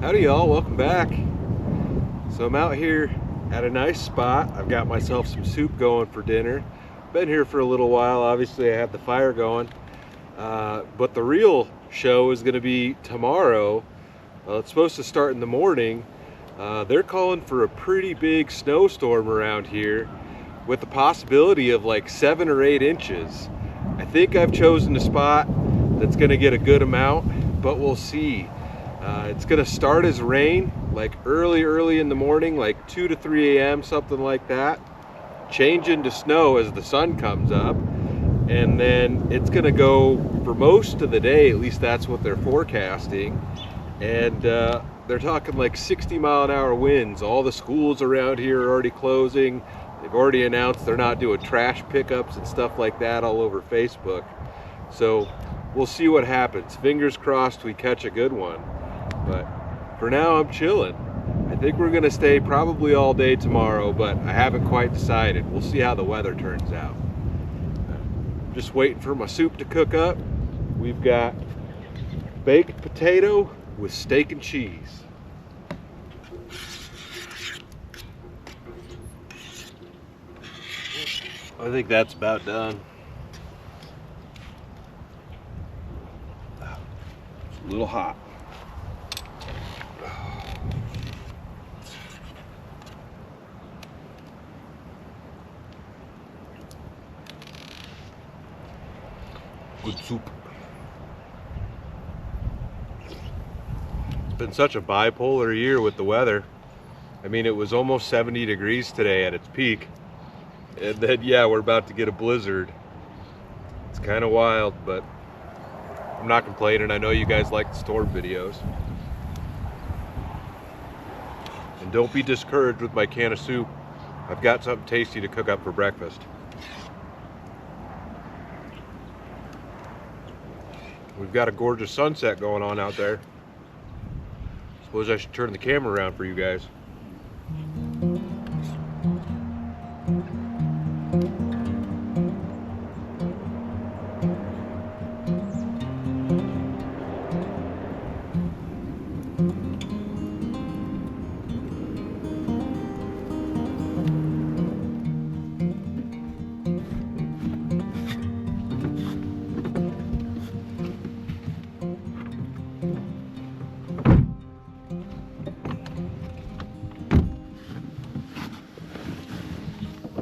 Howdy y'all, welcome back. So I'm out here at a nice spot. I've got myself some soup going for dinner. Been here for a little while. Obviously I have the fire going. But the real show is gonna be tomorrow. It's supposed to start in the morning. They're calling for a pretty big snowstorm around here with the possibility of like 7 or 8 inches. I think I've chosen a spot that's gonna get a good amount, but we'll see. It's gonna start as rain, like early in the morning, like 2 to 3 a.m., something like that. Change into snow as the sun comes up, and then it's gonna go for most of the day, at least that's what they're forecasting. And they're talking like 60-mile-an-hour winds. All the schools around here are already closing. They've already announced they're not doing trash pickups and stuff like that all over Facebook. So we'll see what happens. Fingers crossed we catch a good one. But for now, I'm chilling. I think we're gonna stay probably all day tomorrow, but I haven't quite decided. We'll see how the weather turns out. Just waiting for my soup to cook up. We've got baked potato with steak and cheese. I think that's about done. It's a little hot. Good soup. It's been such a bipolar year with the weather. I mean, it was almost 70 degrees today at its peak. And then, yeah, we're about to get a blizzard. It's kind of wild, but I'm not complaining. I know you guys like the storm videos. And don't be discouraged with my can of soup. I've got something tasty to cook up for breakfast. We've got a gorgeous sunset going on out there. Suppose I should turn the camera around for you guys.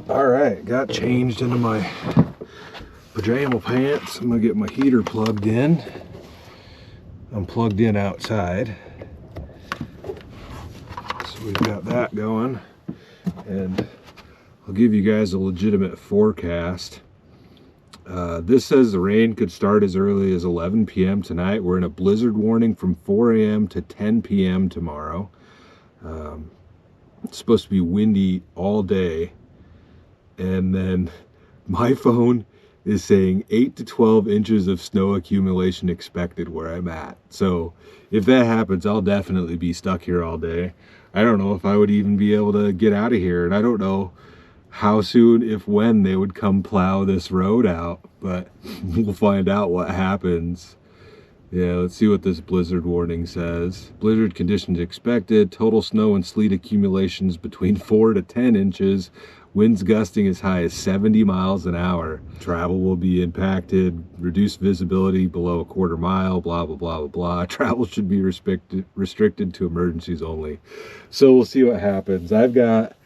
All right, got changed into my pajama pants. I'm gonna get my heater plugged in. I'm plugged in outside. So we've got that going. And I'll give you guys a legitimate forecast. This says the rain could start as early as 11 p.m. tonight. We're in a blizzard warning from 4 a.m. to 10 p.m. tomorrow. It's supposed to be windy all day. And then my phone is saying 8 to 12 inches of snow accumulation expected where I'm at. So if that happens, I'll definitely be stuck here all day. I don't know if I would even be able to get out of here. And I don't know how soon, if when, they would come plow this road out. But we'll find out what happens. Yeah, let's see what this blizzard warning says. Blizzard conditions expected. Total snow and sleet accumulations between 4 to 10 inches. Winds gusting as high as 70 miles an hour. Travel will be impacted. Reduced visibility below a quarter mile. Blah, blah, blah, blah, blah. Travel should be restricted to emergencies only. So we'll see what happens. I've got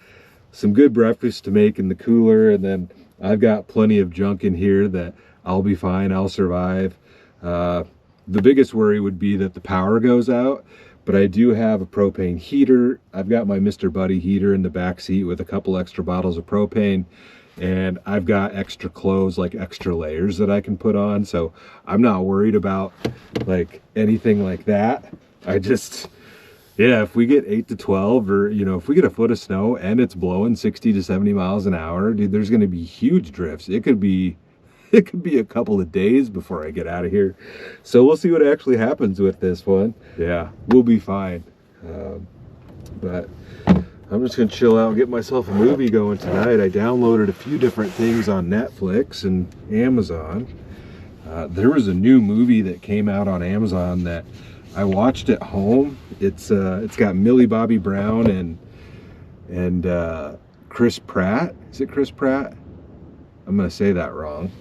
some good breakfast to make in the cooler, and then I've got plenty of junk in here that I'll be fine. I'll survive. The biggest worry would be that the power goes out, but I do have a propane heater. I've got my Mr. Buddy heater in the back seat with a couple extra bottles of propane, and I've got extra clothes, like extra layers that I can put on. So I'm not worried about like anything like that. I just, yeah, if we get 8 to 12, or, you know, if we get a foot of snow and it's blowing 60 to 70 miles an hour, dude, there's going to be huge drifts. It could be a couple of days before I get out of here. So we'll see what actually happens with this one. Yeah, we'll be fine. But I'm just gonna chill out and get myself a movie going tonight. I downloaded a few different things on Netflix and Amazon. There was a new movie that came out on Amazon that I watched at home. It's got Millie Bobby Brown and Chris Pratt. Is it Chris Pratt? I'm gonna say that wrong.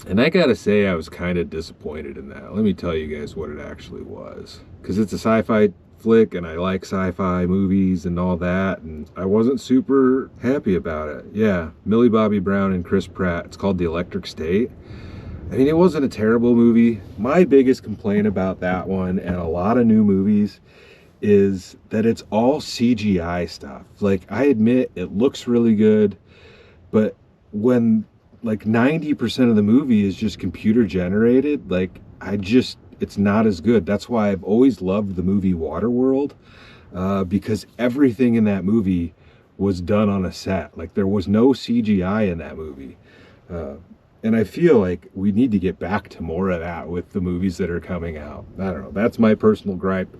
And I gotta say, I was kind of disappointed in that. Let me tell you guys what it actually was, because it's a sci-fi flick and I like sci-fi movies and all that, and I wasn't super happy about it. Yeah, Millie Bobby Brown and Chris Pratt. It's called The Electric State. I mean, it wasn't a terrible movie. My biggest complaint about that one and a lot of new movies is that it's all CGI stuff. Like, I admit it looks really good, but when like 90% of the movie is just computer generated, like it's not as good. That's why I've always loved the movie Waterworld, because everything in that movie was done on a set. Like, there was no CGI in that movie. And I feel like we need to get back to more of that with the movies that are coming out. I don't know. That's my personal gripe.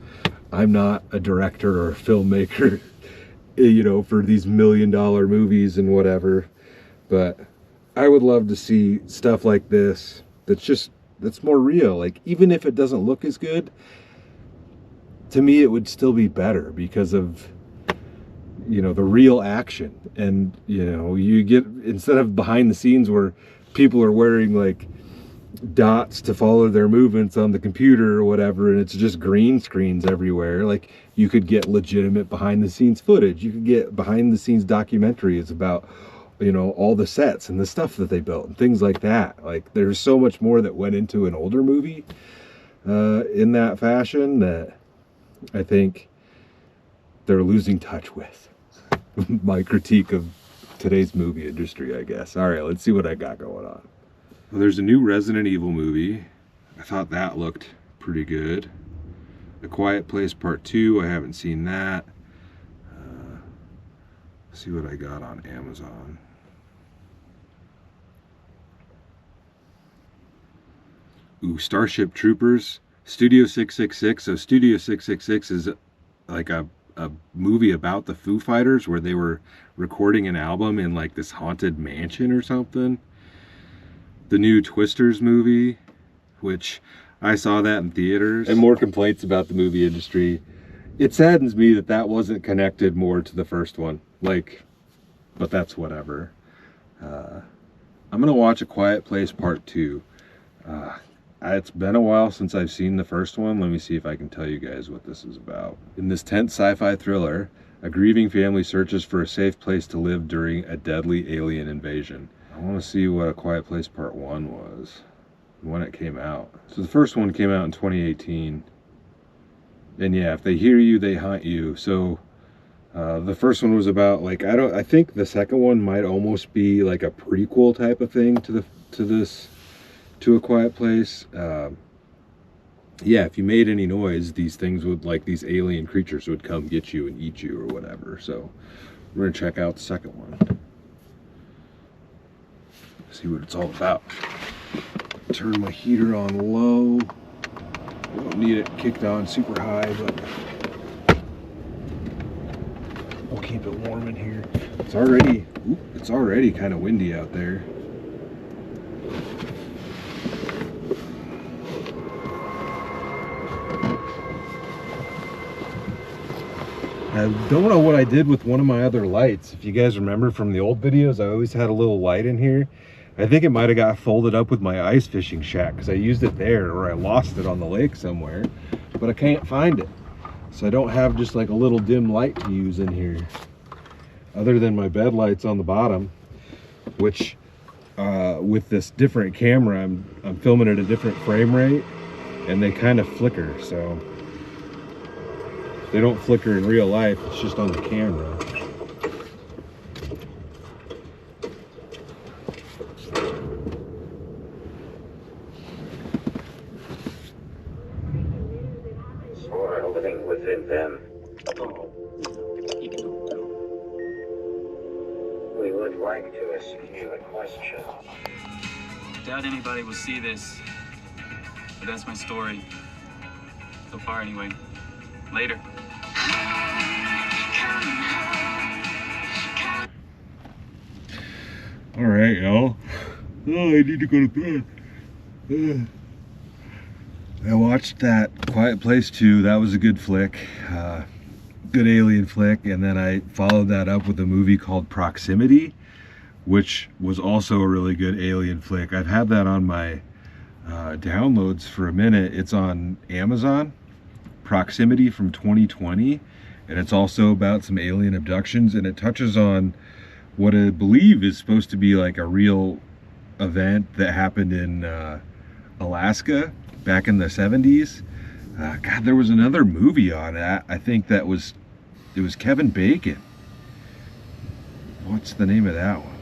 I'm not a director or a filmmaker, you know, for these $1 million movies and whatever. But I would love to see stuff like this that's more real. Like, even if it doesn't look as good, to me it would still be better because of, you know, the real action. And, you know, you get, instead of behind the scenes where people are wearing like dots to follow their movements on the computer or whatever, and it's just green screens everywhere, like, you could get legitimate behind the scenes footage. You could get behind the scenes documentaries about, you know, all the sets and the stuff that they built and things like that. Like, there's so much more that went into an older movie in that fashion that I think they're losing touch with. My critique of today's movie industry, I guess. All right, let's see what I got going on. Well, there's a new Resident Evil movie. I thought that looked pretty good. A Quiet Place Part 2, I haven't seen that. See what I got on Amazon. Ooh, Starship Troopers, Studio 666. So Studio 666 is like a movie about the Foo Fighters where they were recording an album in like this haunted mansion or something. The new Twisters movie, which I saw that in theaters. And more complaints about the movie industry. It saddens me that that wasn't connected more to the first one. Like, but that's whatever. I'm gonna watch A Quiet Place Part 2. It's been a while since I've seen the first one. Let me see if I can tell you guys what this is about. In this tense sci-fi thriller, a grieving family searches for a safe place to live during a deadly alien invasion. I want to see what A Quiet Place Part 1 was, when it came out. So the first one came out in 2018. And yeah, if they hear you, they haunt you. So the first one was about, like, I think the second one might almost be like a prequel type of thing to A Quiet Place. Yeah, if you made any noise, these things would, like, these alien creatures would come get you and eat you or whatever. So we're gonna check out the second one. See what it's all about. Turn my heater on low. Don't need it kicked on super high, but we'll keep it warm in here. It's already kind of windy out there. I don't know what I did with one of my other lights. If you guys remember from the old videos, I always had a little light in here. I think it might have got folded up with my ice fishing shack because I used it there, or I lost it on the lake somewhere, but I can't find it. So I don't have just like a little dim light to use in here, other than my bed lights on the bottom, which with this different camera, I'm filming at a different frame rate, and they kind of flicker. So they don't flicker in real life, it's just on the camera. Or living within them. We would like to ask you a question. Doubt anybody will see this, but that's my story. So far, anyway. Later. All right, y'all. Oh, I need to go to bed. I watched that Quiet Place 2. That was a good flick. Good alien flick. And then I followed that up with a movie called Proximity, which was also a really good alien flick. I've had that on my downloads for a minute. It's on Amazon. Proximity from 2020. And it's also about some alien abductions. And it touches on what I believe is supposed to be like a real event that happened in Alaska back in the 70s. God, there was another movie on that. I think it was Kevin Bacon. What's the name of that one?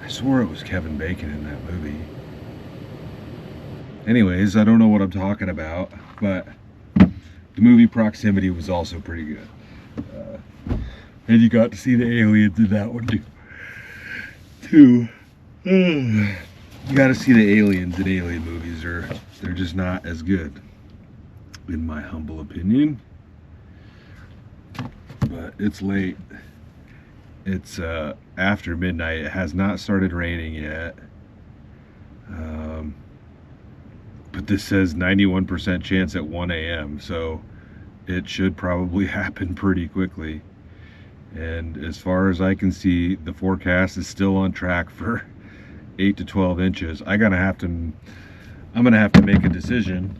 I swore it was Kevin Bacon in that movie. Anyways, I don't know what I'm talking about, but the movie Proximity was also pretty good. And you got to see the aliens in that one too. You got to see the aliens in alien movies, or they're just not as good, in my humble opinion. But it's late. It's after midnight. It has not started raining yet. But this says 91% chance at 1 a.m. So it should probably happen pretty quickly. And as far as I can see, the forecast is still on track for 8 to 12 inches. I'm gonna have to make a decision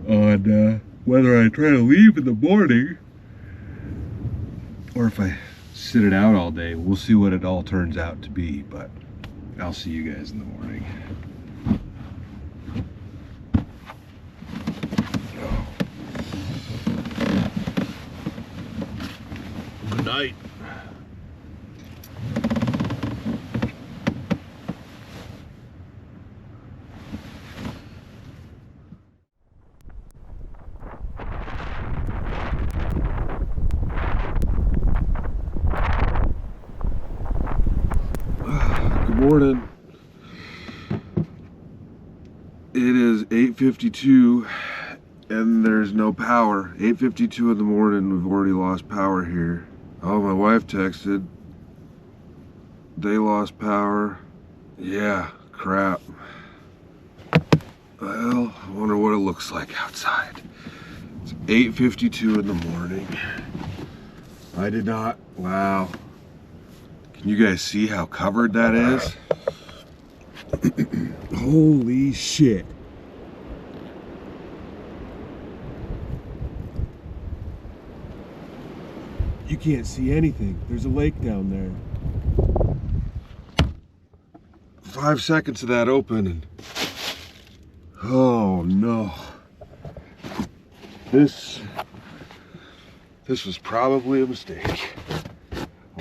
on whether I try to leave in the morning or if I sit it out all day. We'll see what it all turns out to be, but I'll see you guys in the morning. Good night. Good morning. It is 8:52 and there's no power. 8:52 in the morning, we've already lost power here. Oh, my wife texted. They lost power. Yeah, crap. Well, I wonder what it looks like outside. It's 8:52 in the morning. I did not, wow. Can you guys see how covered that is? Holy shit. You can't see anything. There's a lake down there. 5 seconds of that open and oh no. This was probably a mistake.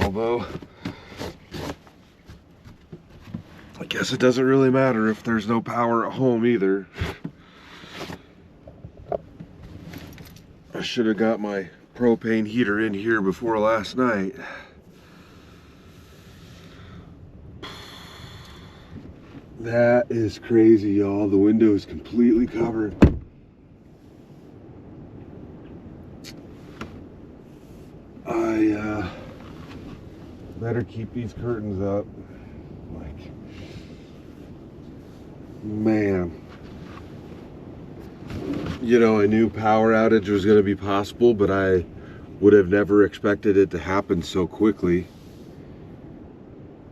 Although I guess it doesn't really matter if there's no power at home either. I should have got my propane heater in here before last night. That is crazy, y'all. The window is completely covered. I better keep these curtains up. Like, man. You know, I knew power outage was going to be possible, but I would have never expected it to happen so quickly.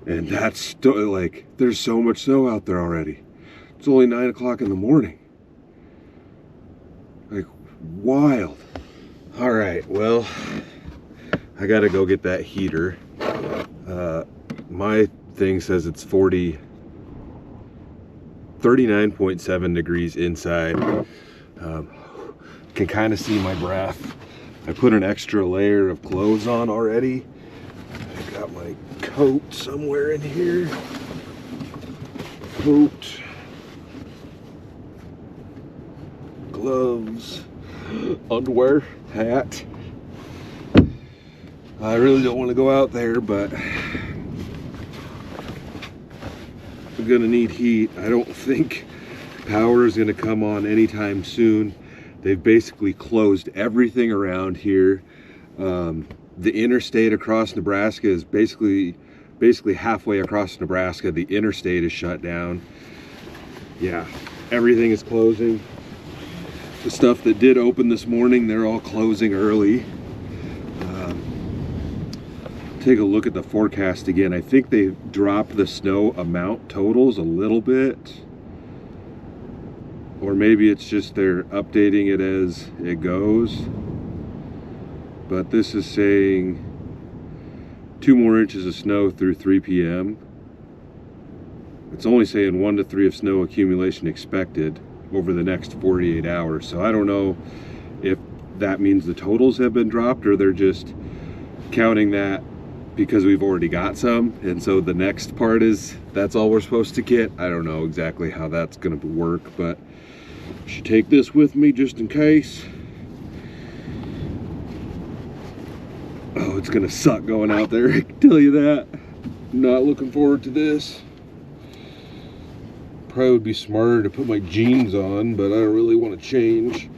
And that's still, like, there's so much snow out there already. It's only 9 o'clock in the morning. Like, wild. All right, well, I gotta go get that heater. My thing says it's 39.7 degrees inside. Can kind of see my breath. I put an extra layer of clothes on already. I got my coat somewhere in here. Coat, gloves, underwear, hat. I really don't want to go out there, but I'm gonna need heat. I don't think power is gonna come on anytime soon. They've basically closed everything around here. The interstate across Nebraska is basically halfway across Nebraska. The interstate is shut down. yeah, everything is closing. The stuff that did open this morning, they're all closing early. Take a look at the forecast again. I think they dropped the snow amount totals a little bit. Or maybe it's just they're updating it as it goes. But this is saying 2 more inches of snow through 3 p.m. It's only saying 1 to 3 of snow accumulation expected over the next 48 hours. So I don't know if that means the totals have been dropped or they're just counting that because we've already got some, and so the next part is that's all we're supposed to get. I don't know exactly how that's gonna work, but I should take this with me just in case. Oh, it's gonna suck going out there, I can tell you that. I'm not looking forward to this. Probably would be smarter to put my jeans on, but I don't really want to change.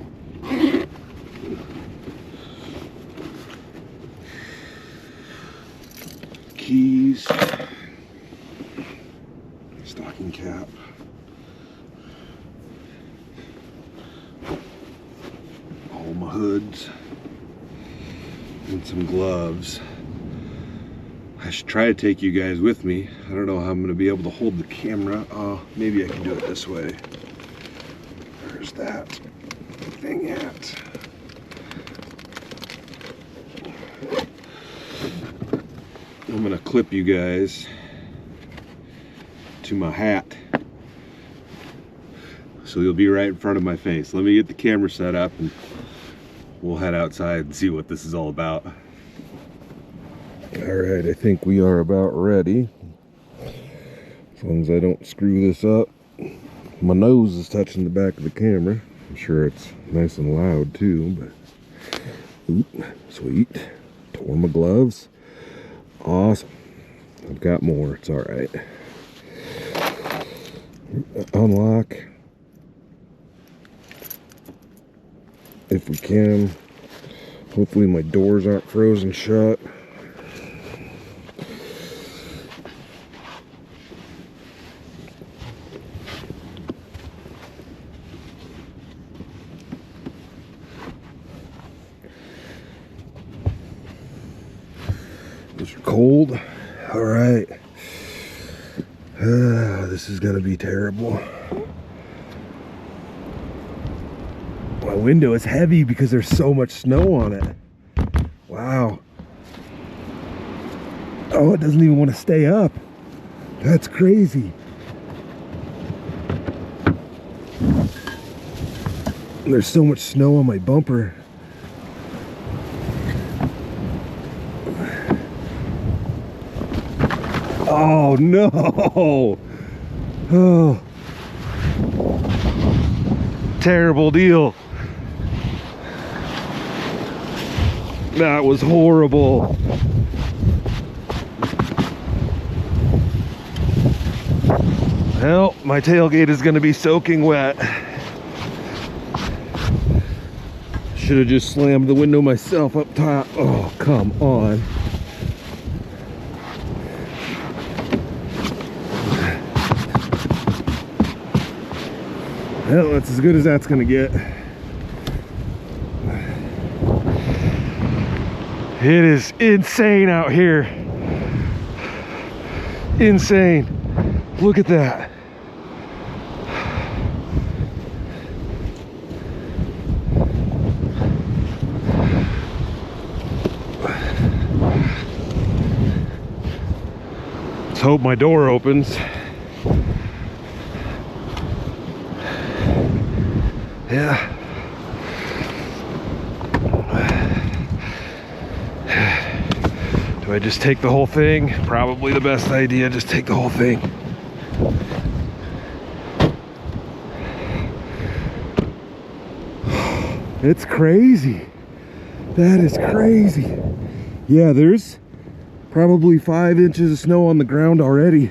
Keys, stocking cap, all my hoods, and some gloves. I should try to take you guys with me. I don't know how I'm going to be able to hold the camera. Oh, maybe I can do it this way. Where's that thing at? I'm gonna clip you guys to my hat so you'll be right in front of my face. Let me get the camera set up and we'll head outside and see what this is all about. All right, I think we are about ready. As long as I don't screw this up. My nose is touching the back of the camera. I'm sure it's nice and loud too, but oop, sweet. Tore my gloves. Awesome. I've got more. It's all right. Unlock. If we can. Hopefully my doors aren't frozen shut. Those are cold. All right. This is gonna be terrible. My window is heavy because there's so much snow on it. Wow. Oh, it doesn't even want to stay up. That's crazy. There's so much snow on my bumper. Oh no! Oh, terrible deal. That was horrible. Well, my tailgate is going to be soaking wet. Should have just slammed the window myself up top. Oh, come on. Well, that's as good as that's gonna get. It is insane out here. Insane. Look at that. Let's hope my door opens. Yeah. Do I just take the whole thing? Probably the best idea, just take the whole thing. It's crazy. That is crazy. Yeah, there's probably 5 inches of snow on the ground already.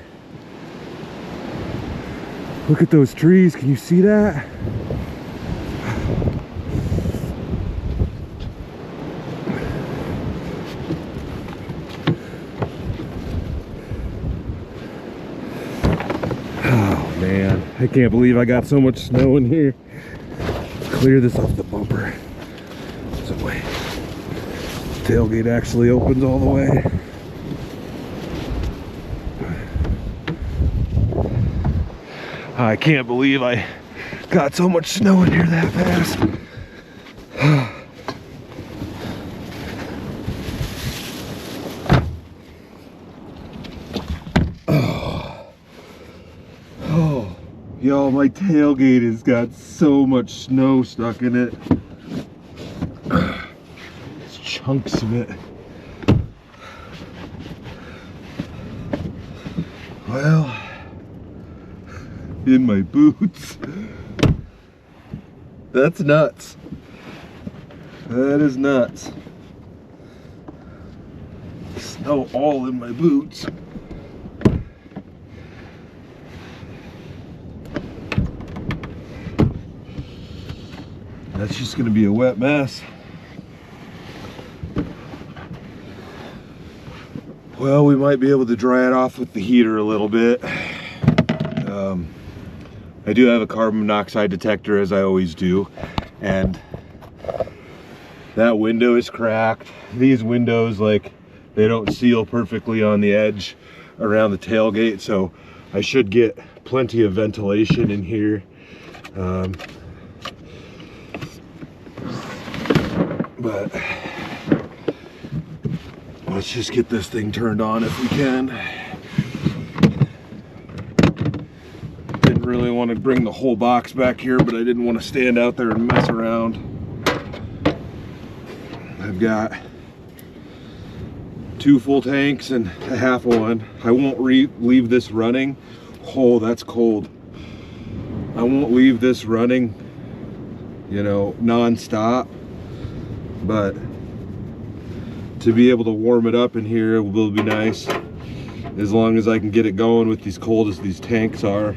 Look at those trees, can you see that? I can't believe I got so much snow in here. Let's clear this off the bumper. So wait, tailgate actually opens all the way. I can't believe I got so much snow in here that fast. Oh, y'all, my tailgate has got so much snow stuck in it. It's chunks of it. Well, in my boots. That's nuts. That is nuts. Snow all in my boots. That's just gonna be a wet mess. Well, we might be able to dry it off with the heater a little bit. I do have a carbon monoxide detector, as I always do, and that window is cracked. These windows, like, they don't seal perfectly on the edge around the tailgate, so I should get plenty of ventilation in here. But let's just get this thing turned on if we can. Didn't really want to bring the whole box back here, but I didn't want to stand out there and mess around. I've got 2 full tanks and a half one. I won't leave this running. Oh, that's cold. I won't leave this running, you know, non-stop. But to be able to warm it up in here will be nice, as long as I can get it going with these cold as these tanks are.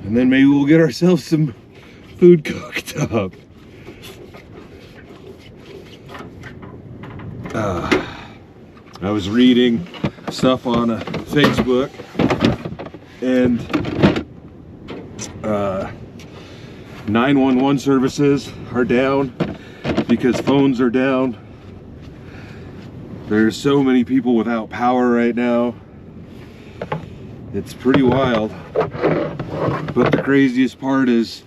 And then maybe we'll get ourselves some food cooked up. I was reading stuff on Facebook, and 911 services are down because phones are down. There's so many people without power right now. It's pretty wild. But the craziest part is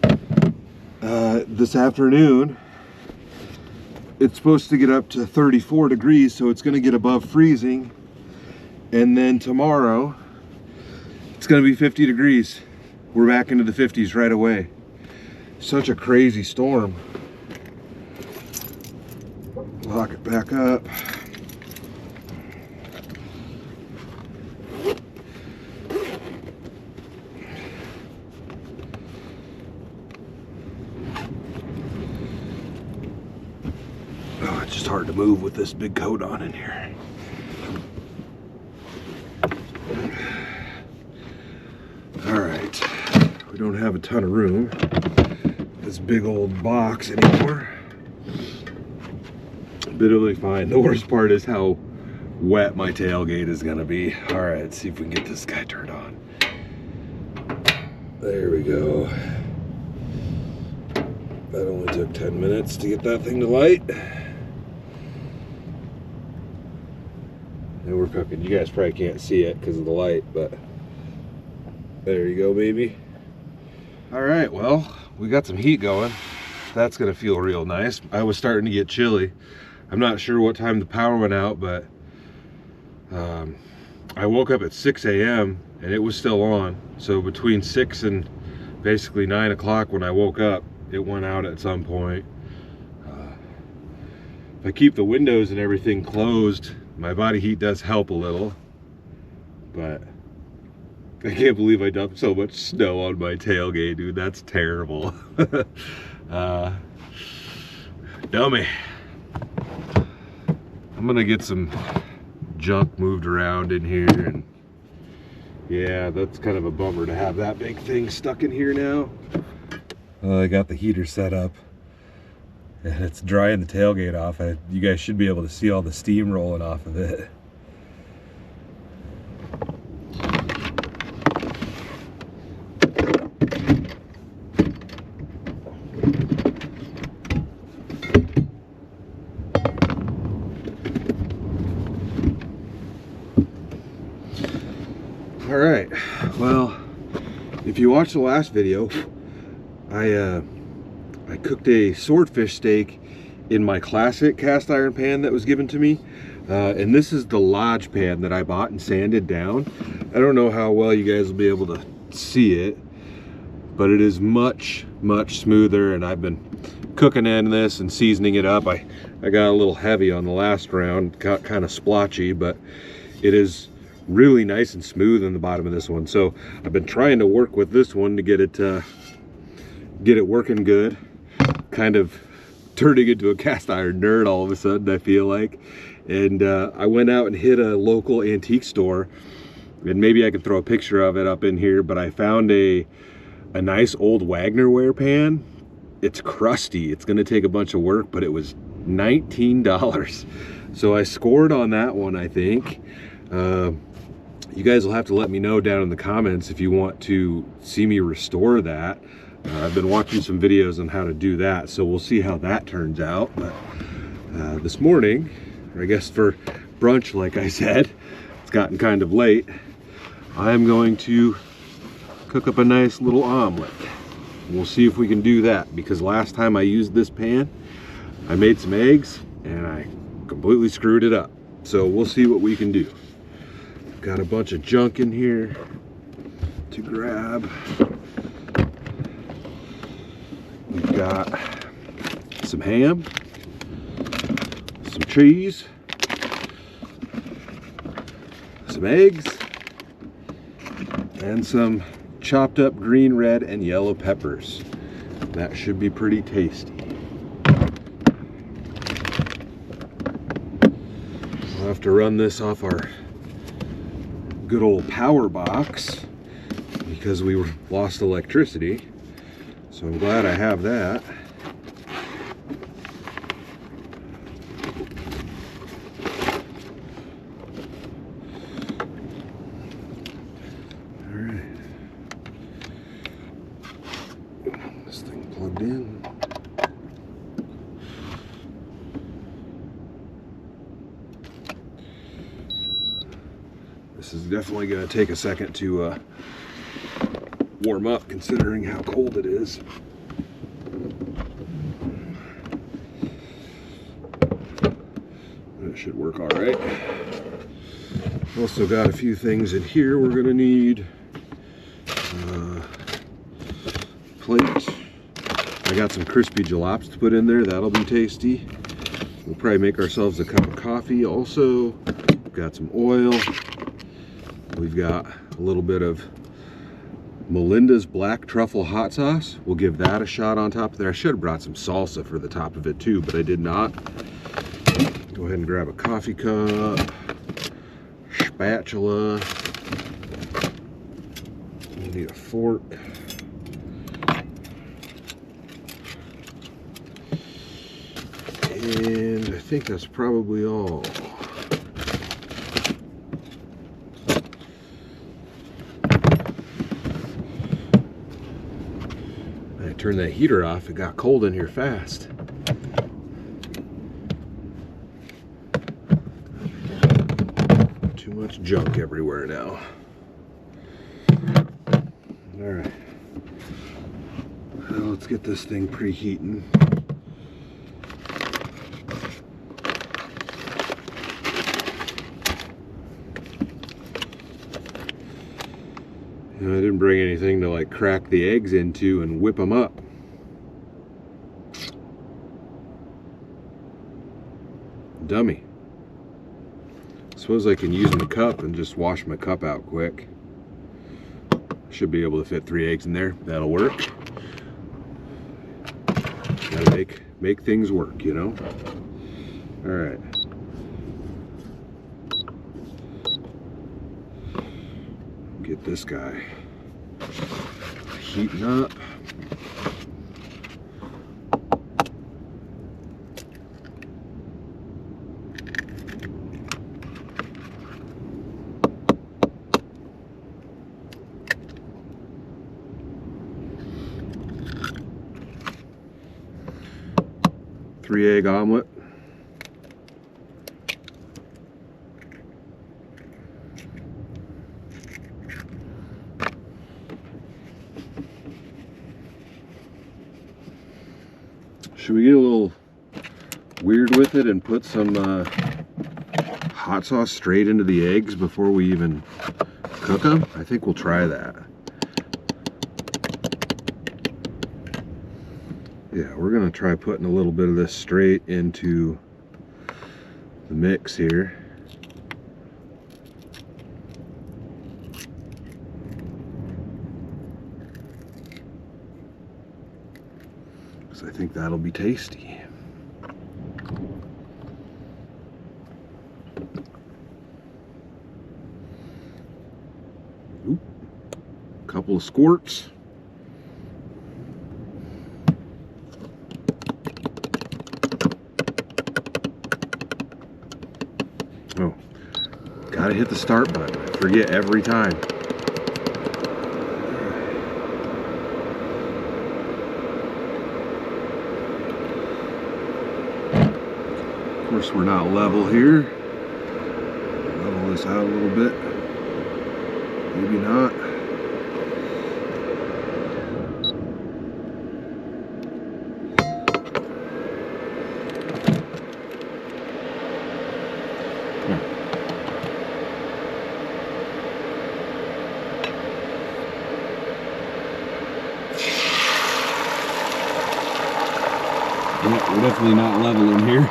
this afternoon, it's supposed to get up to 34 degrees, so it's going to get above freezing. And then tomorrow, it's going to be 50 degrees. We're back into the 50s right away. Such a crazy storm. Lock it back up. Oh, it's just hard to move with this big coat on in here. All right, we don't have a ton of room in this big old box anymore. But it'll be fine. The worst part is how wet my tailgate is gonna be. All right, let's see if we can get this guy turned on. There we go. That only took 10 minutes to get that thing to light. And we're cooking. You guys probably can't see it because of the light, but there you go, baby. All right, well, we got some heat going. That's gonna feel real nice. I was starting to get chilly. I'm not sure what time the power went out, but I woke up at 6 a.m. and it was still on. So between 6 and basically 9 o'clock when I woke up, it went out at some point. If I keep the windows and everything closed, my body heat does help a little, but I can't believe I dumped so much snow on my tailgate, dude. That's terrible. Dummy. I'm gonna get some junk moved around in here, and yeah, that's kind of a bummer to have that big thing stuck in here now. I got the heater set up and it's drying the tailgate off. You guys should be able to see all the steam rolling off of it. All right, well, if you watched the last video, I cooked a swordfish steak in my classic cast iron pan that was given to me. And this is the Lodge pan that I bought and sanded down. I don't know how well you guys will be able to see it, but it is much, much smoother, and I've been cooking in this and seasoning it up. I got a little heavy on the last round, got kind of splotchy, but it is really nice and smooth in the bottom of this one. So I've been trying to work with this one to get it working good. Kind of turning into a cast iron nerd all of a sudden, I feel like. And I went out and hit a local antique store, and maybe I could throw a picture of it up in here, but I found a nice old Wagnerware pan. It's crusty, it's gonna take a bunch of work, but it was $19. So I scored on that one, I think. You guys will have to let me know down in the comments if you want to see me restore that. I've been watching some videos on how to do that, so we'll see how that turns out. But this morning, or I guess for brunch, like I said, it's gotten kind of late, I'm going to cook up a nice little omelet. We'll see if we can do that, because last time I used this pan, I made some eggs and I completely screwed it up. So we'll see what we can do. Got a bunch of junk in here to grab. We've got some ham, some cheese, some eggs, and some chopped up green, red, and yellow peppers. That should be pretty tasty. We'll have to run this off our good old power box because we lost electricity. So I'm glad I have that. All right. This thing plugged in. This is definitely going to take a second to warm up, considering how cold it is. That should work all right. Also got a few things in here we're going to need. Plate. I got some crispy jalaps to put in there. That'll be tasty. We'll probably make ourselves a cup of coffee also. We've got some oil. We've got a little bit of Melinda's black truffle hot sauce. We'll give that a shot on top of there. I should have brought some salsa for the top of it too, but I did not. Go ahead and grab a coffee cup, spatula. We need a fork. And I think that's probably all. Turn that heater off. It got cold in here fast. Too much junk everywhere now. All right. Well, let's get this thing preheating. I didn't bring anything to like crack the eggs into and whip them up. Dummy. Suppose I can use my cup and just wash my cup out quick. Should be able to fit 3 eggs in there. That'll work. Gotta make things work, you know? All right. Get this guy heating up. 3-egg omelet. Should we get a little weird with it and put some hot sauce straight into the eggs before we even cook them? I think we'll try that. Yeah, we're gonna try putting a little bit of this straight into the mix here. I think that'll be tasty. Oop. Couple of squirts. Oh, gotta hit the start button. I forget every time. Of course, we're not level here. Level this out a little bit. Maybe not. Yeah, we're definitely not leveling here.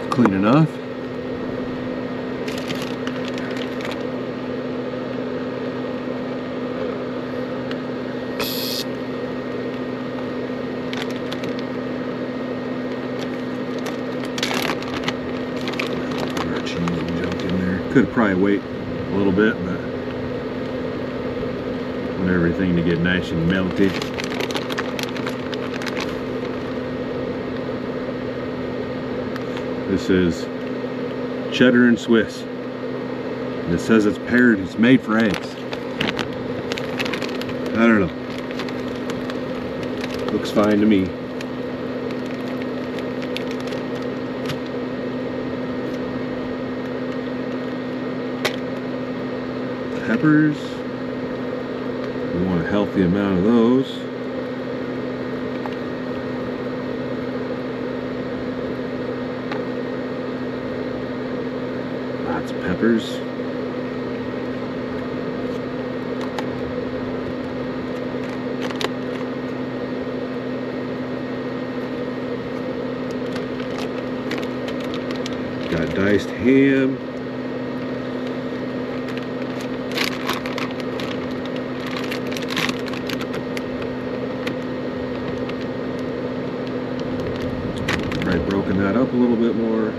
Clean enough. Could probably wait a little bit, but I want everything to get nice and melty. This is cheddar and Swiss, and it says it's paired, it's made for eggs. I don't know. Looks fine to me. Peppers, we want a healthy amount of those. Lots of peppers. Got diced ham. Broken that up a little bit more.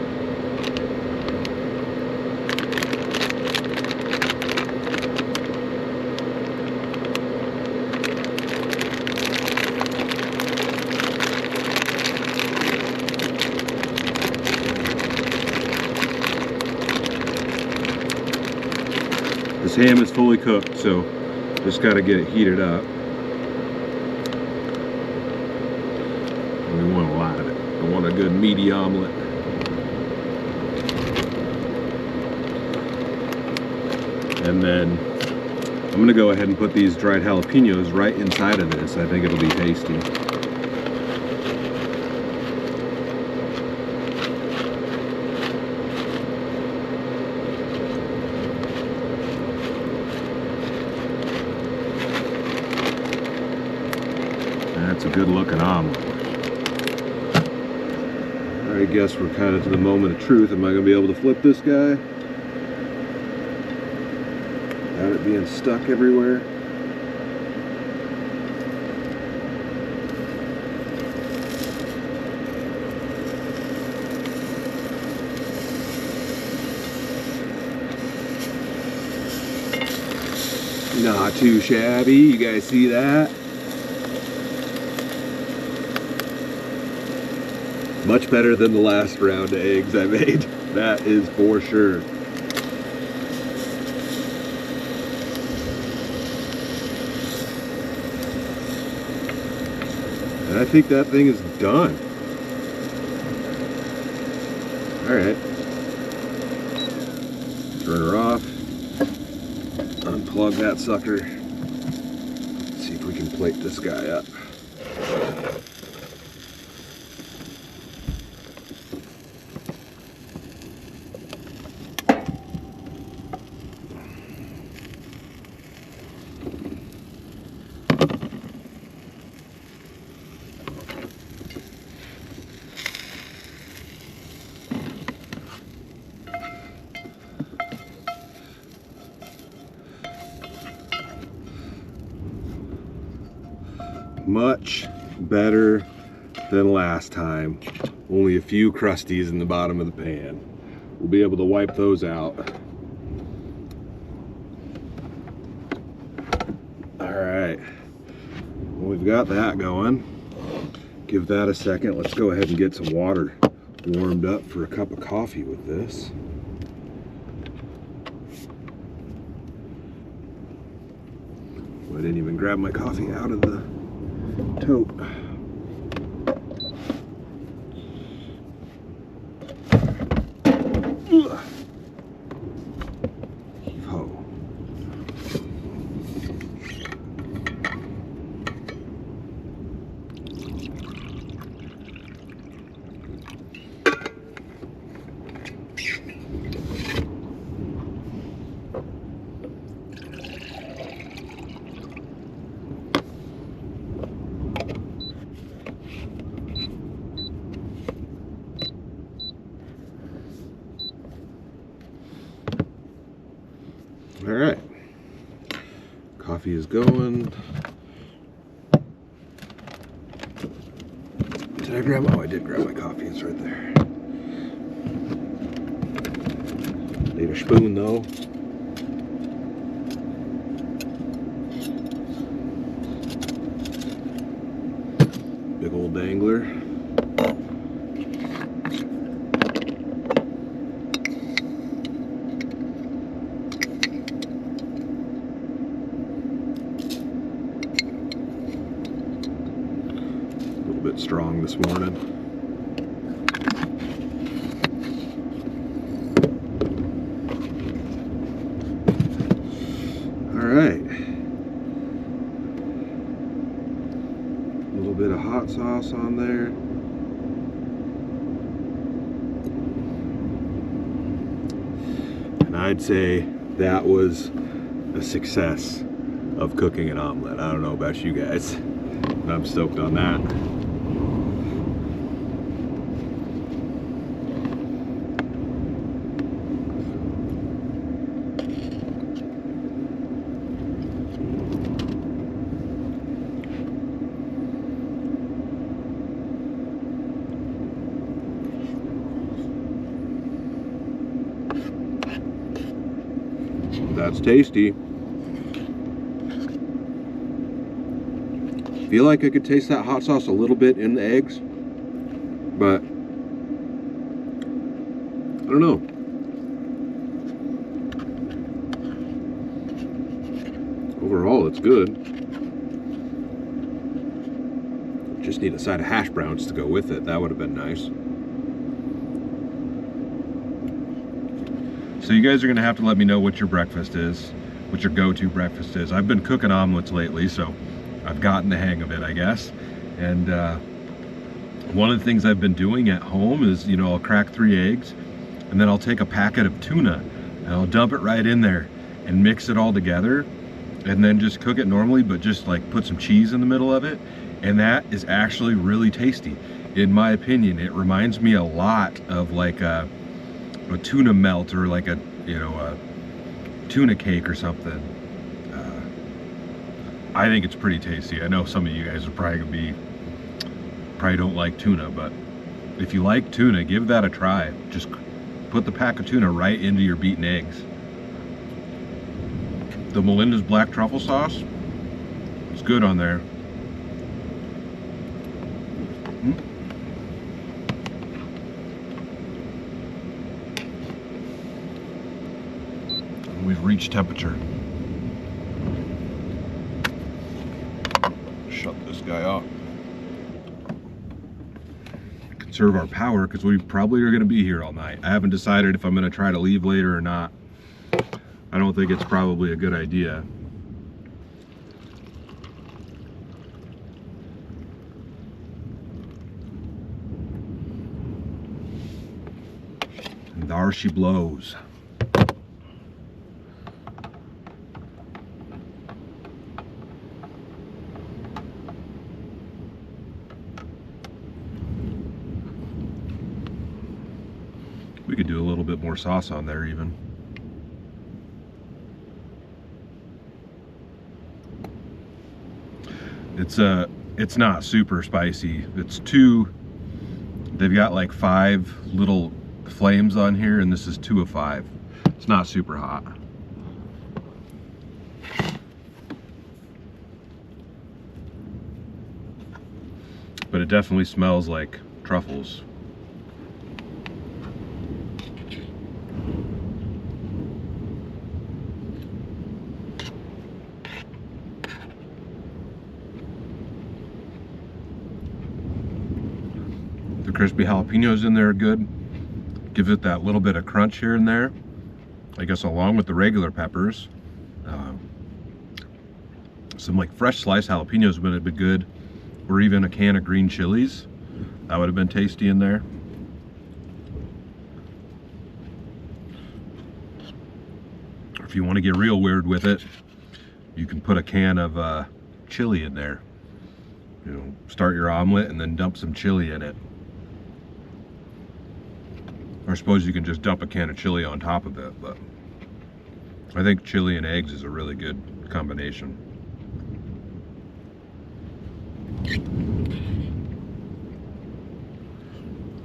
This ham is fully cooked, so just got to get it heated up. And we want a lot of it. I want a good meaty omelet. And then I'm going to go ahead and put these dried jalapenos right inside of this. I think it'll be tasty. That's a good looking omelet. I guess we're kind of to the moment of truth. Am I going to be able to flip this guy without it being stuck everywhere? Not too shabby. You guys see that? Much better than the last round of eggs I made. That is for sure. And I think that thing is done. All right. Turn her off. Unplug that sucker. Let's see if we can plate this guy up. Much better than last time. Only a few crusties in the bottom of the pan. We'll be able to wipe those out. All right, well, we've got that going. Give that a second. Let's go ahead and get some water warmed up for a cup of coffee with this. I didn't even grab my coffee out of the tote. Heave-ho. All right, coffee is going. Did I grab? Oh, I did grab my coffee. It's right there. Need a spoon though. Big old dangler. Bit strong this morning. All right, a little bit of hot sauce on there. And I'd say that was a success of cooking an omelet. I don't know about you guys, but I'm stoked on that. That's tasty. Feel like I could taste that hot sauce a little bit in the eggs, but I don't know. Overall, it's good. Just need a side of hash browns to go with it. That would have been nice. So you guys are gonna have to let me know what your breakfast is, what your go-to breakfast is. I've been cooking omelets lately, so I've gotten the hang of it, I guess. And one of the things I've been doing at home is, you know, I'll crack 3 eggs, and then I'll take a packet of tuna, and I'll dump it right in there and mix it all together, and then just cook it normally, but just like put some cheese in the middle of it. And that is actually really tasty. In my opinion, it reminds me a lot of like a tuna melt, or like a, you know, a tuna cake or something. I think it's pretty tasty. I know some of you guys are probably don't like tuna, but if you like tuna, give that a try. Just put the pack of tuna right into your beaten eggs. The Melinda's black truffle sauce, it's good on there. We've reached temperature. Shut this guy off. Conserve our power because we probably are going to be here all night. I haven't decided if I'm going to try to leave later or not. I don't think it's probably a good idea. And there she blows. We could do a little bit more sauce on there even. It's not super spicy. They've got like 5 little flames on here, and this is 2 of 5. It's not super hot. But it definitely smells like truffles. The crispy jalapenos in there are good. Gives it that little bit of crunch here and there. I guess along with the regular peppers. Some like fresh sliced jalapenos would have been good. Or even a can of green chilies. That would have been tasty in there. Or if you want to get real weird with it, you can put a can of chili in there. You know, start your omelet and then dump some chili in it. Or I suppose you can just dump a can of chili on top of it, but I think chili and eggs is a really good combination.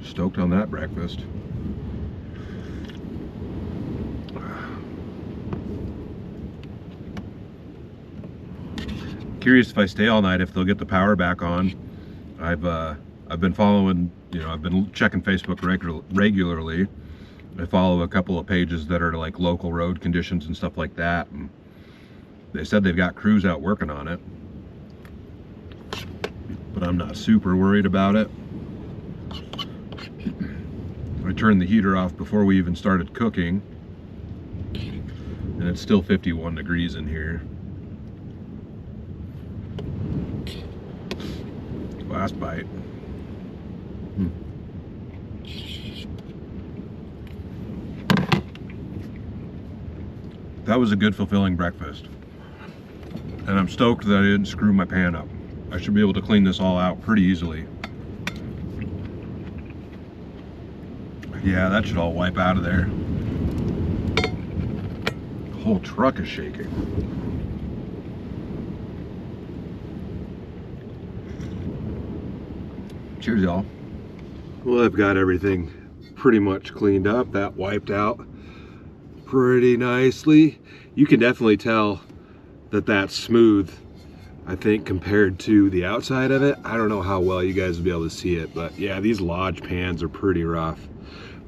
Stoked on that breakfast. Curious if I stay all night if they'll get the power back on. I've been following, you know, I've been checking Facebook regularly. I follow a couple of pages that are like local road conditions and stuff like that, and they said they've got crews out working on it, but I'm not super worried about it. I turned the heater off before we even started cooking, and it's still 51 degrees in here. Last bite. That was a good, fulfilling breakfast. And I'm stoked that I didn't screw my pan up. I should be able to clean this all out pretty easily. Yeah, that should all wipe out of there. The whole truck is shaking. Cheers, y'all. Well, I've got everything pretty much cleaned up. That wiped out pretty nicely. You can definitely tell that that's smooth, I think, compared to the outside of it. I don't know how well you guys will be able to see it, but yeah, these Lodge pans are pretty rough.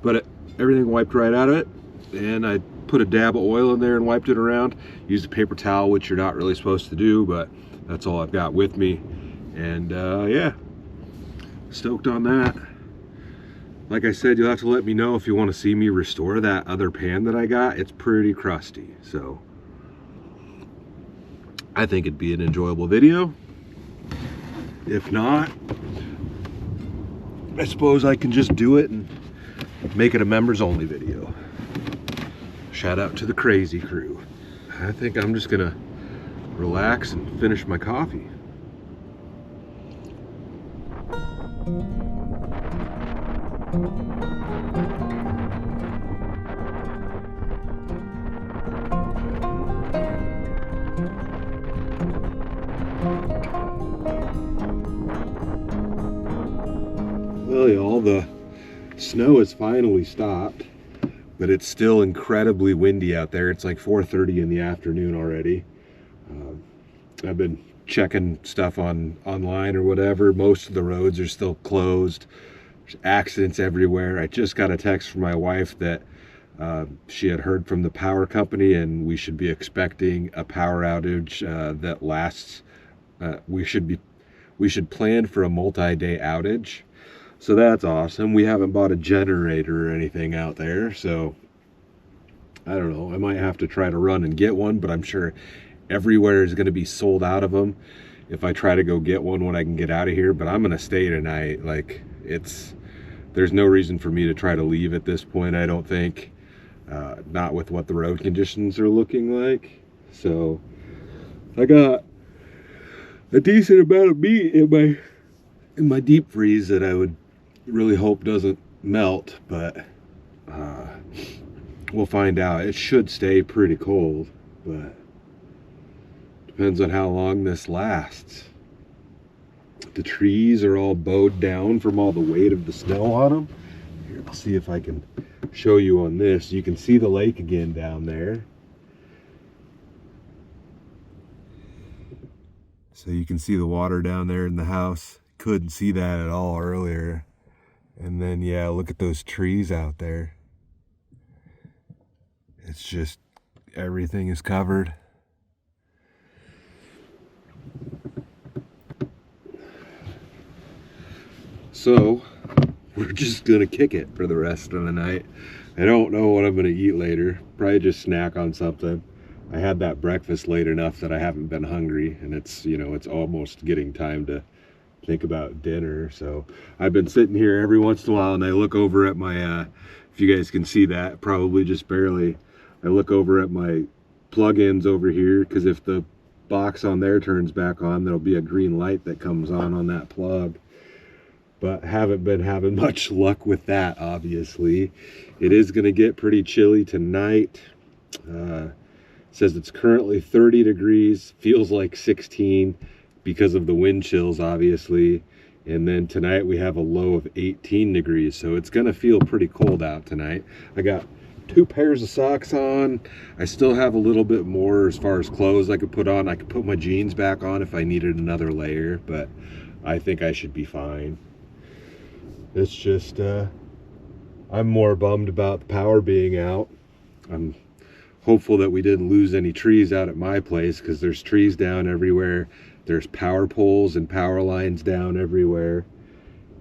But everything wiped right out of it, and I put a dab of oil in there and wiped it around. Used a paper towel, which you're not really supposed to do, but that's all I've got with me. And yeah, stoked on that. Like I said, you'll have to let me know if you want to see me restore that other pan that I got. It's pretty crusty, so I think it'd be an enjoyable video. If not, I suppose I can just do it and make it a members only video. Shout out to the Crazy crew. I think I'm just gonna relax and finish my coffee. Well, y'all, the snow has finally stopped, but it's still incredibly windy out there. It's like 4:30 in the afternoon already. I've been checking stuff online or whatever. Most of the roads are still closed. There's accidents everywhere. I just got a text from my wife that She had heard from the power company, and we should be expecting a power outage that lasts. We should plan for a multi-day outage. So that's awesome. We haven't bought a generator or anything out there, so I don't know. I might have to try to run and get one, but I'm sure everywhere is going to be sold out of them if I try to go get one when I can get out of here. But I'm going to stay tonight. Like, there's no reason for me to try to leave at this point, I don't think. Not with what the road conditions are looking like. So I got a decent amount of meat in my deep freeze that I would really hope doesn't melt, but we'll find out. It should stay pretty cold, but depends on how long this lasts. The trees are all bowed down from all the weight of the snow on them. Here, I'll see if I can show you on this. You can see the lake again down there. So you can see the water down there in the house. Couldn't see that at all earlier. And then, yeah, look at those trees out there. It's just, everything is covered. So, we're just gonna kick it for the rest of the night. I don't know what I'm gonna eat later. Probably just snack on something. I had that breakfast late enough that I haven't been hungry, and it's, you know, it's almost getting time to think about dinner. So I've been sitting here every once in a while, and I look over at my, if you guys can see that, probably just barely, I look over at my plug-ins over here, because if the box on there turns back on, there'll be a green light that comes on that plug. But haven't been having much luck with that, obviously. It is going to get pretty chilly tonight. Says it's currently 30 degrees, feels like 16 because of the wind chills, obviously. And then tonight we have a low of 18 degrees, so it's gonna feel pretty cold out tonight. I got 2 pairs of socks on. I still have a little bit more as far as clothes I could put on. I could put my jeans back on if I needed another layer, but I think I should be fine. It's just, I'm more bummed about the power being out. I'm hopeful that we didn't lose any trees out at my place, because there's trees down everywhere. There's power poles and power lines down everywhere.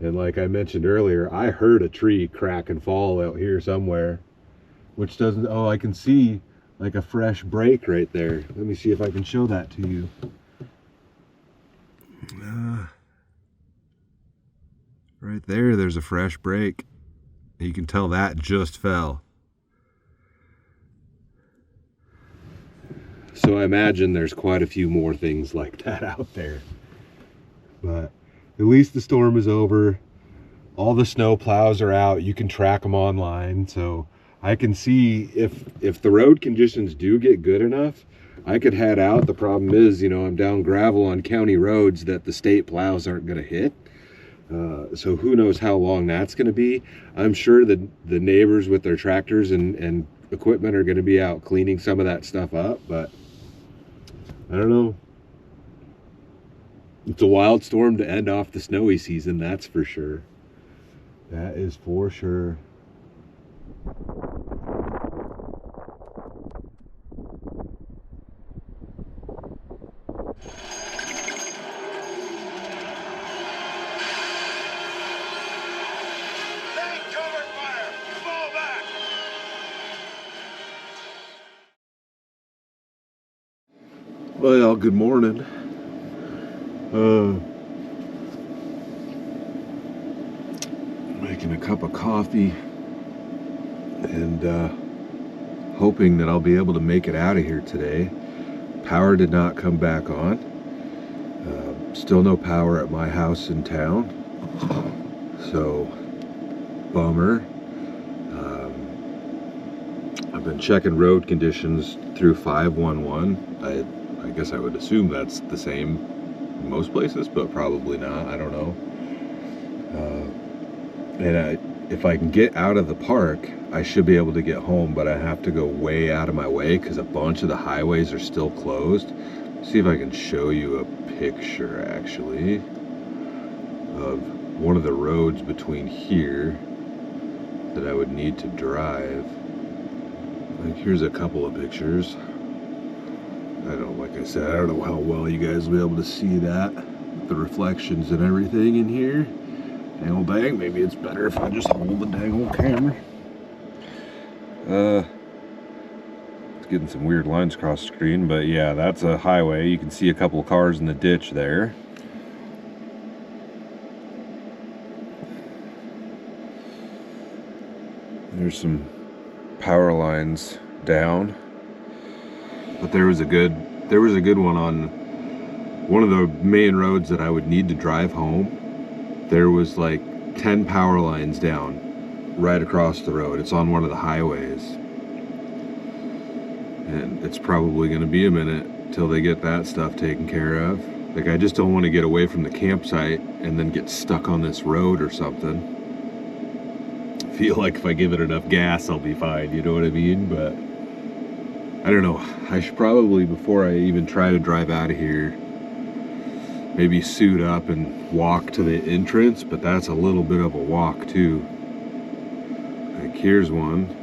And like I mentioned earlier, I heard a tree crack and fall out here somewhere, which doesn't, oh, I can see like a fresh break right there. Let me see if I can show that to you. Right there, there's a fresh break. You can tell that just fell. So I imagine there's quite a few more things like that out there. But at least the storm is over. All the snow plows are out. You can track them online. So I can see if the road conditions do get good enough, I could head out. The problem is, you know, I'm down gravel on county roads that the state plows aren't going to hit. So who knows how long that's going to be. I'm sure that the neighbors with their tractors and equipment are going to be out cleaning some of that stuff up, but I don't know. It's a wild storm to end off the snowy season, that's for sure. That is for sure. Well, good morning. Making a cup of coffee and hoping that I'll be able to make it out of here today. Power did not come back on. Still no power at my house in town. So, bummer. I've been checking road conditions through 511. I guess I would assume that's the same in most places, but probably not. I don't know. And if I can get out of the park, I should be able to get home, but I have to go way out of my way because a bunch of the highways are still closed. See if I can show you a picture, actually, of one of the roads between here that I would need to drive. Like, here's a couple of pictures. Like I said, I don't know how well you guys will be able to see that with the reflections and everything in here. Dang old dang, maybe it's better if I just hold the dang old camera. It's getting some weird lines across the screen, but yeah, that's a highway. You can see a couple of cars in the ditch there. There's some power lines down, but there was a good one on one of the main roads that I would need to drive home. There was like 10 power lines down right across the road. It's on one of the highways, and it's probably going to be a minute till they get that stuff taken care of. Like, I just don't want to get away from the campsite and then get stuck on this road or something. Feel like if I give it enough gas I'll be fine, you know what I mean? But I don't know, I should probably, before I even try to drive out of here, maybe suit up and walk to the entrance, but that's a little bit of a walk too. Like, here's one.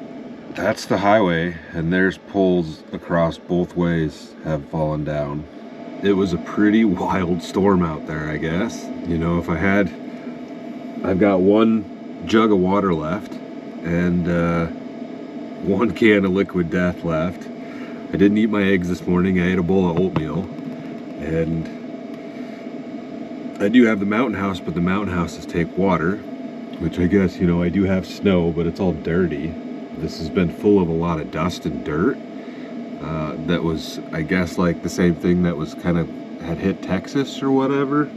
That's the highway, and there's poles across both ways have fallen down. It was a pretty wild storm out there, I guess. You know, I've got one jug of water left and one can of liquid death left. I didn't eat my eggs this morning. I ate a bowl of oatmeal, and I do have the mountain house, but the mountain houses take water, which I guess, you know, I do have snow, but it's all dirty. This has been full of a lot of dust and dirt. That was, I guess, like the same thing that was had hit Texas or whatever.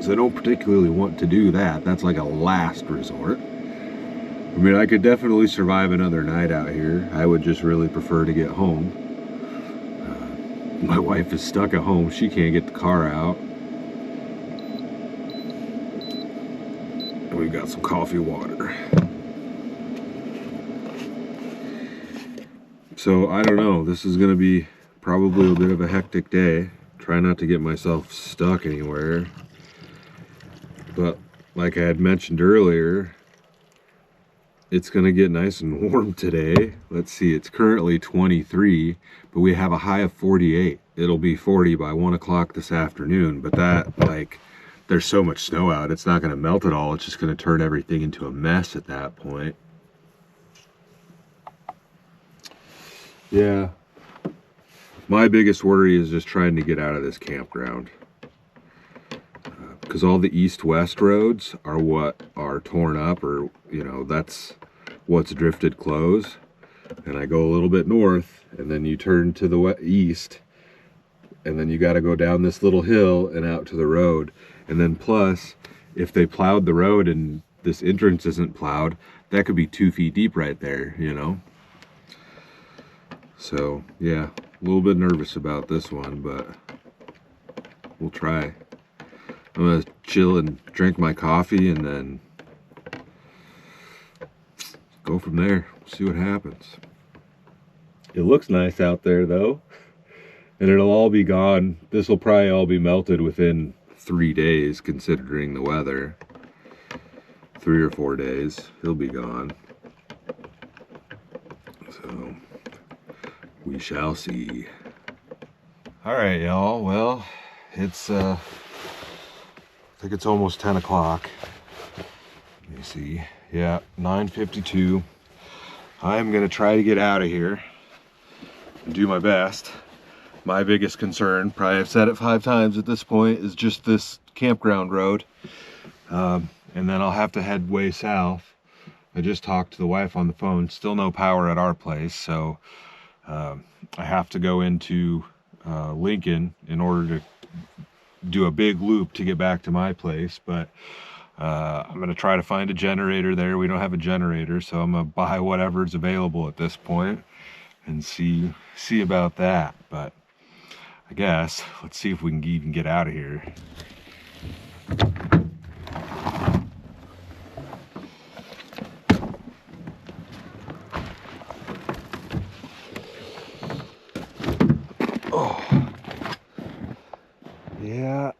So I don't particularly want to do that. That's like a last resort. I mean, I could definitely survive another night out here. I would just really prefer to get home. My wife is stuck at home. She can't get the car out. And we've got some coffee water. So I don't know. This is going to be probably a bit of a hectic day. Try not to get myself stuck anywhere. But like I had mentioned earlier, it's going to get nice and warm today. Let's see, it's currently 23, but we have a high of 48. It'll be 40 by 1 o'clock this afternoon, but that, like, there's so much snow out, it's not going to melt at all. It's just going to turn everything into a mess at that point. Yeah. My biggest worry is just trying to get out of this campground. Because all the east-west roads are what are torn up, or, you know, that's what's drifted close. And I go a little bit north, and then you turn to the east, and then you got to go down this little hill and out to the road. And then plus, if they plowed the road and this entrance isn't plowed, that could be 2 feet deep right there, you know? So, yeah, a little bit nervous about this one, but we'll try. I'm gonna chill and drink my coffee and then go from there. See what happens. It looks nice out there though, and it'll all be gone. This will probably all be melted within 3 days, considering the weather. 3 or 4 days, it'll be gone. So we shall see. All right, y'all. Well, it's I think it's almost 10 o'clock. Let me see. Yeah, 9:52. I'm gonna try to get out of here and do my best. My biggest concern, probably I've said it 5 times at this point, is just this campground road. And then I'll have to head way south. I just talked to the wife on the phone. Still no power at our place, so I have to go into Lincoln in order to do a big loop to get back to my place. But I'm gonna try to find a generator there. We don't have a generator, so I'm gonna buy whatever's available at this point and see about that. But I guess let's see if we can even get out of here. Oh, yeah,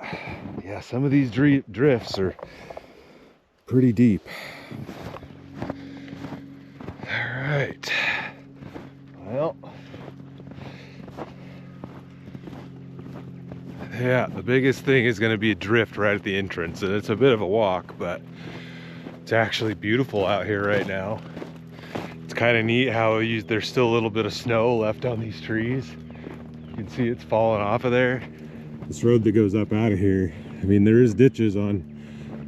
some of these drifts are pretty deep. All right, Yeah, the biggest thing is going to be a drift right at the entrance, and it's a bit of a walk, but it's actually beautiful out here right now. It's kind of neat how there's still a little bit of snow left on these trees. You can see it's falling off of there. This road that goes up out of here, I mean, there is ditches on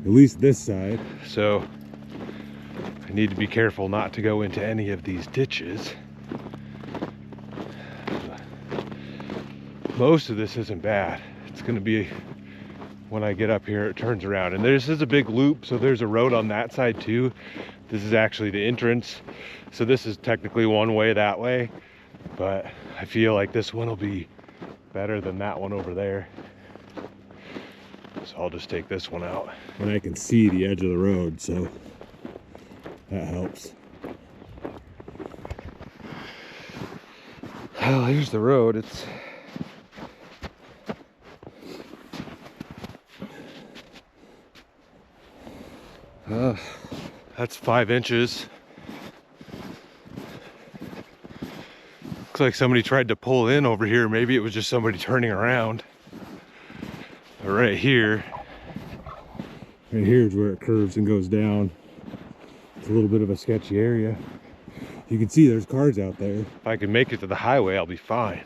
at least this side, so I need to be careful not to go into any of these ditches. Most of this isn't bad. It's going to be, when I get up here, it turns around, and this is a big loop, so there's a road on that side too. This is actually the entrance, so this is technically one way that way, but I feel like this one will be better than that one over there, so I'll just take this one out. And I can see the edge of the road, so that helps. Well, here's the road. It's that's 5 inches. Looks like somebody tried to pull in over here. Maybe it was just somebody turning around. But right here is where it curves and goes down. It's a little bit of a sketchy area. You can see there's cars out there. If I can make it to the highway, I'll be fine.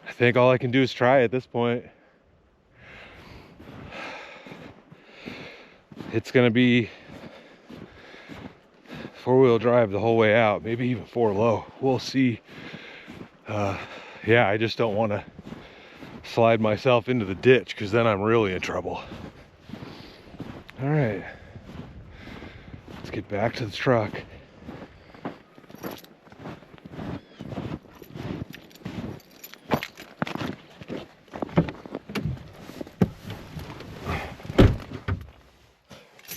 I think all I can do is try at this point. It's gonna be 4-wheel drive the whole way out, maybe even 4 low. We'll see. Yeah, I just don't want to slide myself into the ditch, because then I'm really in trouble. All right, let's get back to the truck.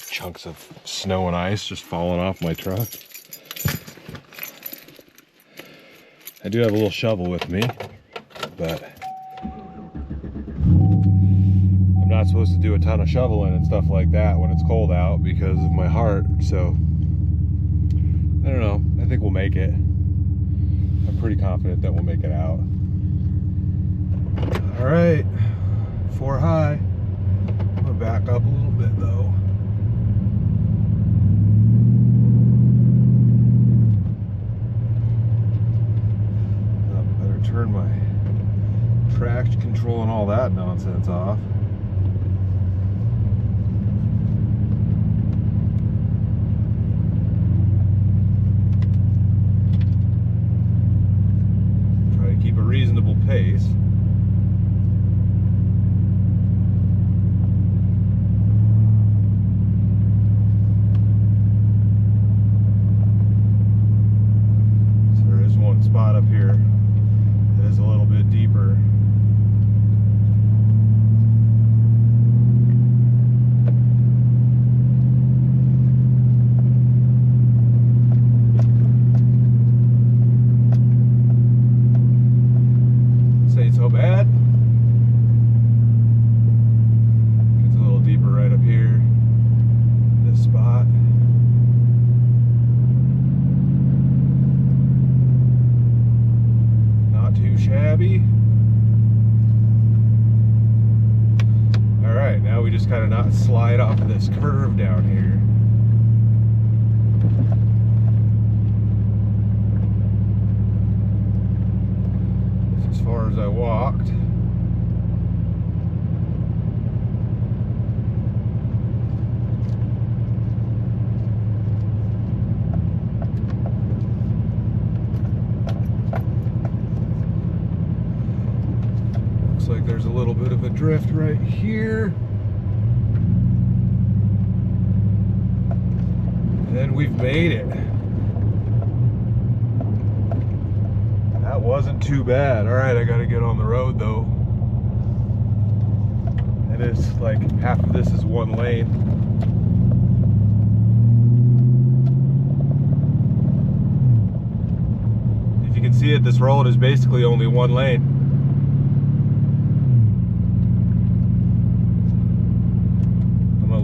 Chunks of snow and ice just falling off my truck. I do have a little shovel with me, but I'm not supposed to do a ton of shoveling and stuff like that when it's cold out because of my heart, so I don't know. I think we'll make it. I'm pretty confident that we'll make it out. All right, 4 high. I'm gonna back up a little bit though. Turn my traction control and all that nonsense off. Try to keep a reasonable pace. So there is one spot up here is a little bit deeper. Say so bad. Gets a little deeper right up here. This spot. Too shabby. All right, now we just kind of not slide off of this curve down here. That's as far as I walked. Like there's a little bit of a drift right here, and we've made it. That wasn't too bad. All right, I gotta get on the road though. It is like half of this is one lane. If you can see it, this road is basically only one lane.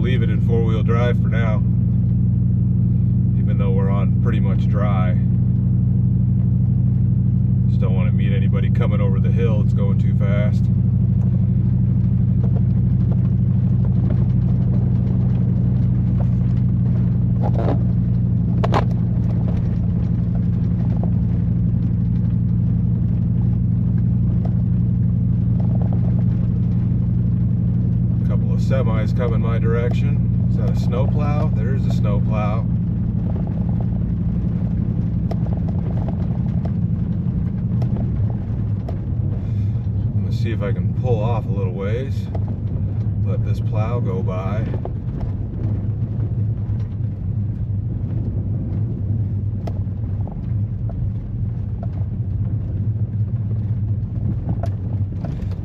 Leave it in 4-wheel drive for now. pretty much dry. Just don't want to meet anybody coming over the hill. It's going too fast. Couple of semis coming my direction. Is that a snowplow? There's a snowplow. I'm gonna see if I can pull off a little ways. Let this plow go by.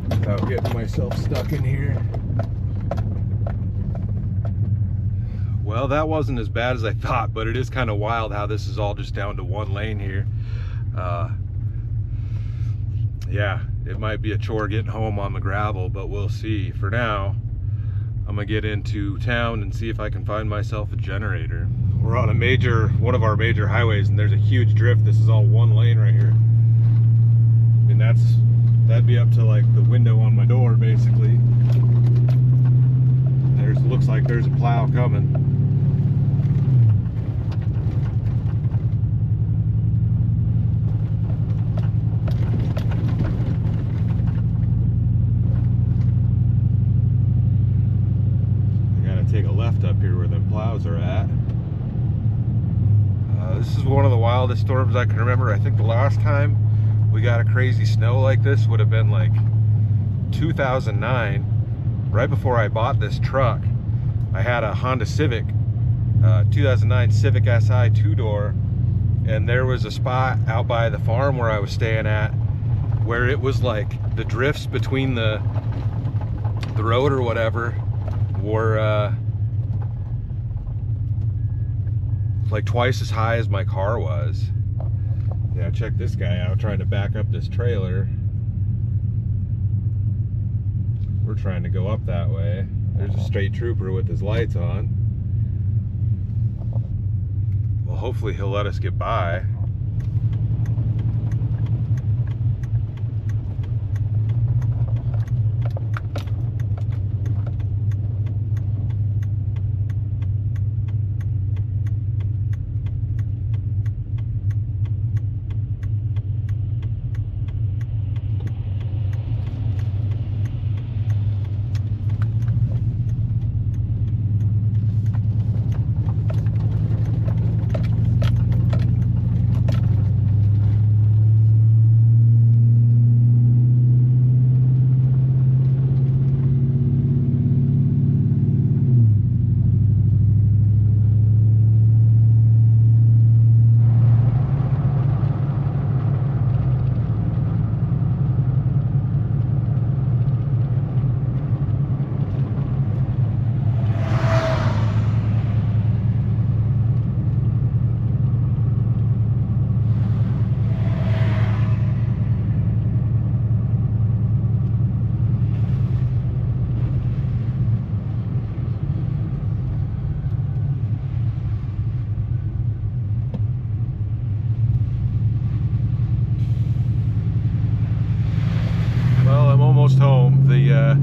Without getting myself stuck in here. Well, that wasn't as bad as I thought, but it is kind of wild how this is all just down to one lane here. Yeah, it might be a chore getting home on the gravel, but we'll see. For now, I'm gonna get into town and see if I can find myself a generator. We're on one of our major highways, and there's a huge drift. This is all one lane right here. I mean, that'd be up to like the window on my door, basically. Looks like there's a plow coming. Take a left up here where the plows are at. This is one of the wildest storms I can remember. I think the last time we got a crazy snow like this would have been like 2009, right before I bought this truck. I had a Honda Civic, 2009 Civic SI 2-door, and there was a spot out by the farm where I was staying at where it was like the drifts between the road or whatever were like twice as high as my car was. Yeah, check this guy out trying to back up this trailer. We're trying to go up that way. There's a straight trooper with his lights on. Well, hopefully he'll let us get by. Almost home. The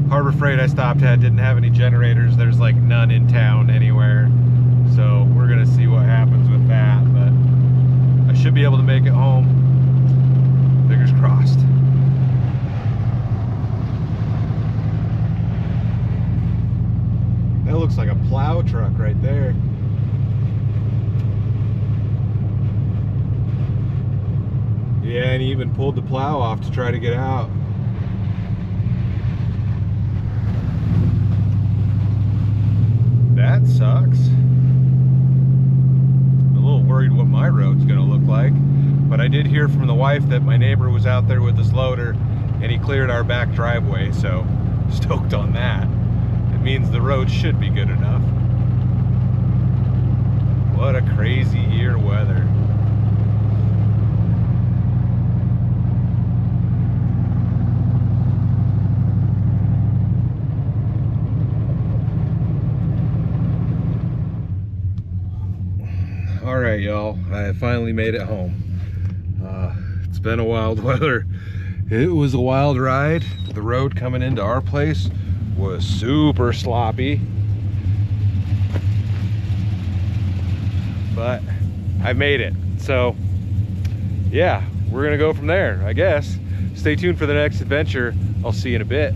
Harbor Freight I stopped at didn't have any generators. There's like none in town anywhere, so we're gonna see what happens with that, but I should be able to make it home. Fingers crossed. That looks like a plow truck right there. Yeah, and he even pulled the plow off to try to get out. That sucks. I'm a little worried what my road's gonna look like, but I did hear from the wife that my neighbor was out there with his loader and he cleared our back driveway, so stoked on that. It means the road should be good enough. What a crazy year weather. All right, y'all, I finally made it home. It's been a wild weather. It was a wild ride. The road coming into our place was super sloppy, but I made it. So yeah, we're gonna go from there, I guess. Stay tuned for the next adventure. I'll see you in a bit.